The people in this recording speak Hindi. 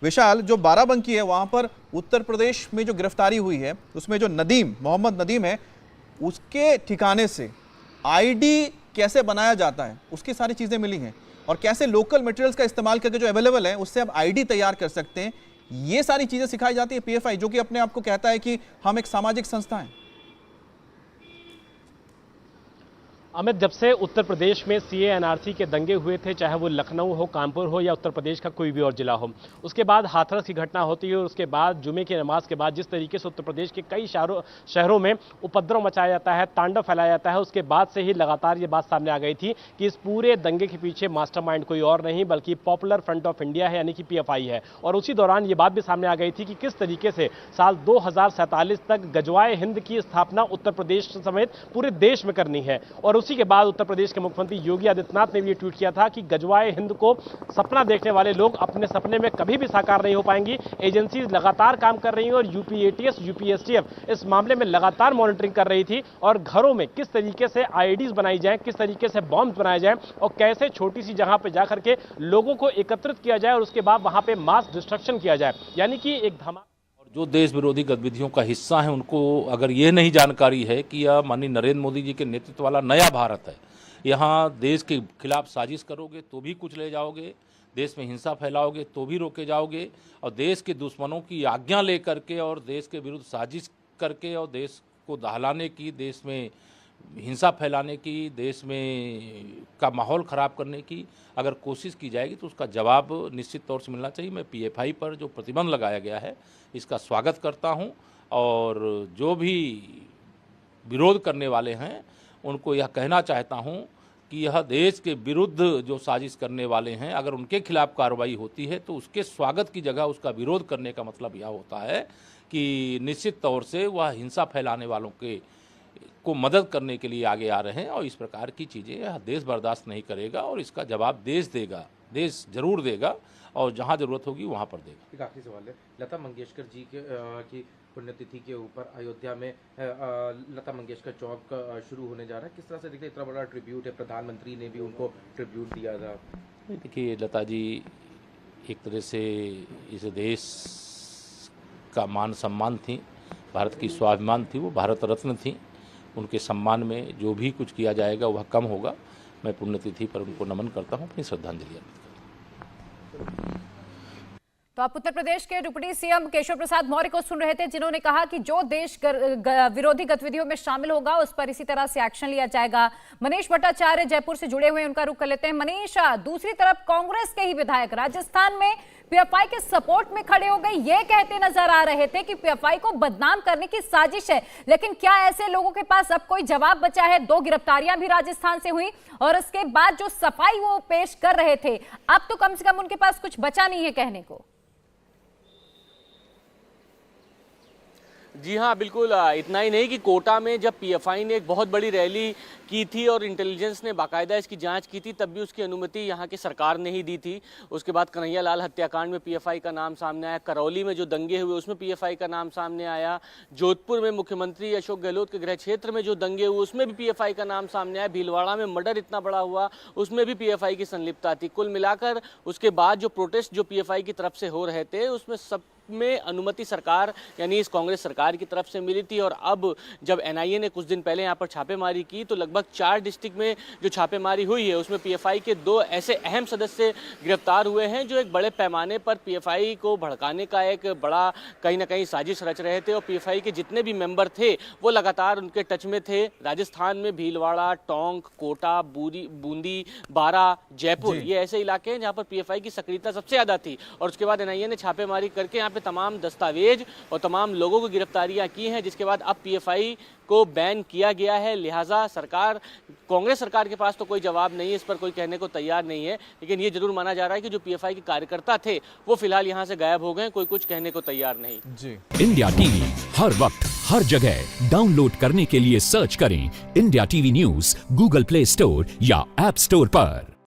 विशाल, जो बाराबंकी है वहां पर उत्तर प्रदेश में जो गिरफ्तारी हुई है उसमें जो मोहम्मद नदीम है, उसके ठिकाने से आईडी कैसे बनाया जाता है उसकी सारी चीजें मिली हैं, और कैसे लोकल मटेरियल्स का इस्तेमाल करके जो अवेलेबल है उससे आप आईडी तैयार कर सकते हैं, ये सारी चीजें सिखाई जाती है पीएफआई, जो कि अपने आप को कहता है कि हम एक सामाजिक संस्था हैं। अमित, जब से उत्तर प्रदेश में सीए एनआरसी के दंगे हुए थे, चाहे वो लखनऊ हो, कानपुर हो या उत्तर प्रदेश का कोई भी और जिला हो, उसके बाद हाथरस की घटना होती है और उसके बाद जुमे की नमाज के बाद जिस तरीके से उत्तर प्रदेश के कई शहरों में उपद्रव मचाया जाता है, तांडव फैलाया जाता है, उसके बाद से ही लगातार ये बात सामने आ गई थी कि इस पूरे दंगे के पीछे मास्टरमाइंड कोई और नहीं बल्कि पॉपुलर फ्रंट ऑफ इंडिया है, यानी कि पीएफआई है। और उसी दौरान ये बात भी सामने आ गई थी कि किस तरीके से साल 2047 तक गजवाए हिंद की स्थापना उत्तर प्रदेश समेत पूरे देश में करनी है। और उसी के बाद उत्तर प्रदेश के मुख्यमंत्री योगी आदित्यनाथ ने भी ये ट्वीट किया था कि गजवाए हिंद को सपना देखने वाले लोग अपने सपने में कभी भी साकार नहीं हो पाएंगी। एजेंसी लगातार काम कर रही हैं और यूपीएटीएस, यूपीएसटीएफ इस मामले में लगातार मॉनिटरिंग कर रही थी, और घरों में किस तरीके से आईडीज बनाई जाए, किस तरीके से बॉम्ब बनाए जाए और कैसे छोटी सी जगह पर जाकर के लोगों को एकत्रित किया जाए और उसके बाद वहां पर मास डिस्ट्रक्शन किया जाए, यानी कि एक धमाका। जो देश विरोधी गतिविधियों का हिस्सा है उनको अगर ये नहीं जानकारी है कि यह माननीय नरेंद्र मोदी जी के नेतृत्व वाला नया भारत है, यहाँ देश के खिलाफ साजिश करोगे तो भी कुछ ले जाओगे, देश में हिंसा फैलाओगे तो भी रोके जाओगे, और देश के दुश्मनों की आज्ञा लेकर के और देश के विरुद्ध साजिश करके और देश को दहलाने की, देश में हिंसा फैलाने की, देश में का माहौल ख़राब करने की अगर कोशिश की जाएगी तो उसका जवाब निश्चित तौर से मिलना चाहिए। मैं पीएफआई पर जो प्रतिबंध लगाया गया है इसका स्वागत करता हूं, और जो भी विरोध करने वाले हैं उनको यह कहना चाहता हूं कि यह देश के विरुद्ध जो साजिश करने वाले हैं, अगर उनके खिलाफ कार्रवाई होती है तो उसके स्वागत की जगह उसका विरोध करने का मतलब यह होता है कि निश्चित तौर से वह हिंसा फैलाने वालों को मदद करने के लिए आगे आ रहे हैं, और इस प्रकार की चीज़ें यह देश बर्दाश्त नहीं करेगा और इसका जवाब देश देगा, देश जरूर देगा, और जहां जरूरत होगी वहां पर देगा। एक आखिरी सवाल है, लता मंगेशकर जी की पुण्यतिथि के ऊपर अयोध्या में लता मंगेशकर चौक शुरू होने जा रहा है, किस तरह से देखते हैं? इतना बड़ा ट्रिब्यूट है, प्रधानमंत्री ने भी उनको ट्रिब्यूट दिया था। देखिए, लता जी एक तरह से इस देश का मान सम्मान थी, भारत की स्वाभिमान थी, वो भारत रत्न थी, उनके सम्मान में जो भी कुछ किया जाएगा वह कम होगा। मैं पुण्यतिथि पर उनको नमन करता हूँ, अपनी श्रद्धांजलि अर्पित करता हूँ। तो आप उत्तर प्रदेश के डिप्टी सीएम केशव प्रसाद मौर्य को सुन रहे थे, जिन्होंने कहा कि जो देश विरोधी गतिविधियों में शामिल होगा उस पर इसी तरह से एक्शन लिया जाएगा। मनीष भट्टाचार्य जयपुर से जुड़े हुए, उनका रुख कर लेते हैं। मनीष, दूसरी तरफ कांग्रेस के ही विधायक राजस्थान में पीएफआई के सपोर्ट में खड़े हो गए, ये कहते नजर आ रहे थे कि पीएफआई को बदनाम करने की साजिश है, लेकिन क्या ऐसे लोगों के पास अब कोई जवाब बचा है? 2 गिरफ्तारियां भी राजस्थान से हुई और उसके बाद जो सफाई वो पेश कर रहे थे, अब तो कम से कम उनके पास कुछ बचा नहीं है कहने को। जी हाँ, बिल्कुल। इतना ही नहीं कि कोटा में जब पीएफआई ने एक बहुत बड़ी रैली की थी और इंटेलिजेंस ने बाकायदा इसकी जांच की थी, तब भी उसकी अनुमति यहाँ की सरकार ने ही दी थी। उसके बाद कन्हैया लाल हत्याकांड में पीएफआई का नाम सामने आया, करौली में जो दंगे हुए उसमें पीएफआई का नाम सामने आया, जोधपुर में मुख्यमंत्री अशोक गहलोत के गृह क्षेत्र में जो दंगे हुए उसमें भी पीएफआई का नाम सामने आया, भीलवाड़ा में मर्डर इतना बड़ा हुआ उसमें भी पीएफआई की संलिप्तता थी। कुल मिलाकर उसके बाद जो प्रोटेस्ट जो पीएफआई की तरफ से हो रहे थे उसमें सब में अनुमति सरकार यानी इस कांग्रेस सरकार की तरफ से मिली थी। और अब जब एनआईए ने कुछ दिन पहले यहाँ पर छापेमारी की तो लगभग 4 डिस्ट्रिक्ट में जो छापेमारी हुई है उसमें पीएफआई के 2 ऐसे अहम सदस्य गिरफ्तार हुए हैं जो एक बड़े पैमाने पर पीएफआई को भड़काने का एक बड़ा कहीं ना कहीं साजिश रच रहे थे। और पीएफआई के जितने भी मेंबर थे वो लगातार उनके टच में थे। राजस्थान में भीलवाड़ा, टोंक, कोटा, बूंदी, बारा, जयपुर, ये ऐसे इलाके हैं जहाँ पर पीएफआई की सक्रियता सबसे ज़्यादा थी। और उसके बाद एनआईए ने छापेमारी करके यहाँ तमाम दस्तावेज और तमाम लोगों को गिरफ्तारियां की हैं, जिसके बाद अब पीएफआई को बैन किया गया है। लिहाजा सरकार, कांग्रेस सरकार के पास तो कोई जवाब नहीं है, इस पर कोई कहने को तैयार नहीं है, लेकिन ये जरूर माना जा रहा है कि जो पीएफआई के कार्यकर्ता थे वो फिलहाल यहां से गायब हो गए, कोई कुछ कहने को तैयार नहीं। जी। इंडिया टीवी हर वक्त हर जगह डाउनलोड करने के लिए सर्च करें India TV news Google play store या ऐप स्टोर पर।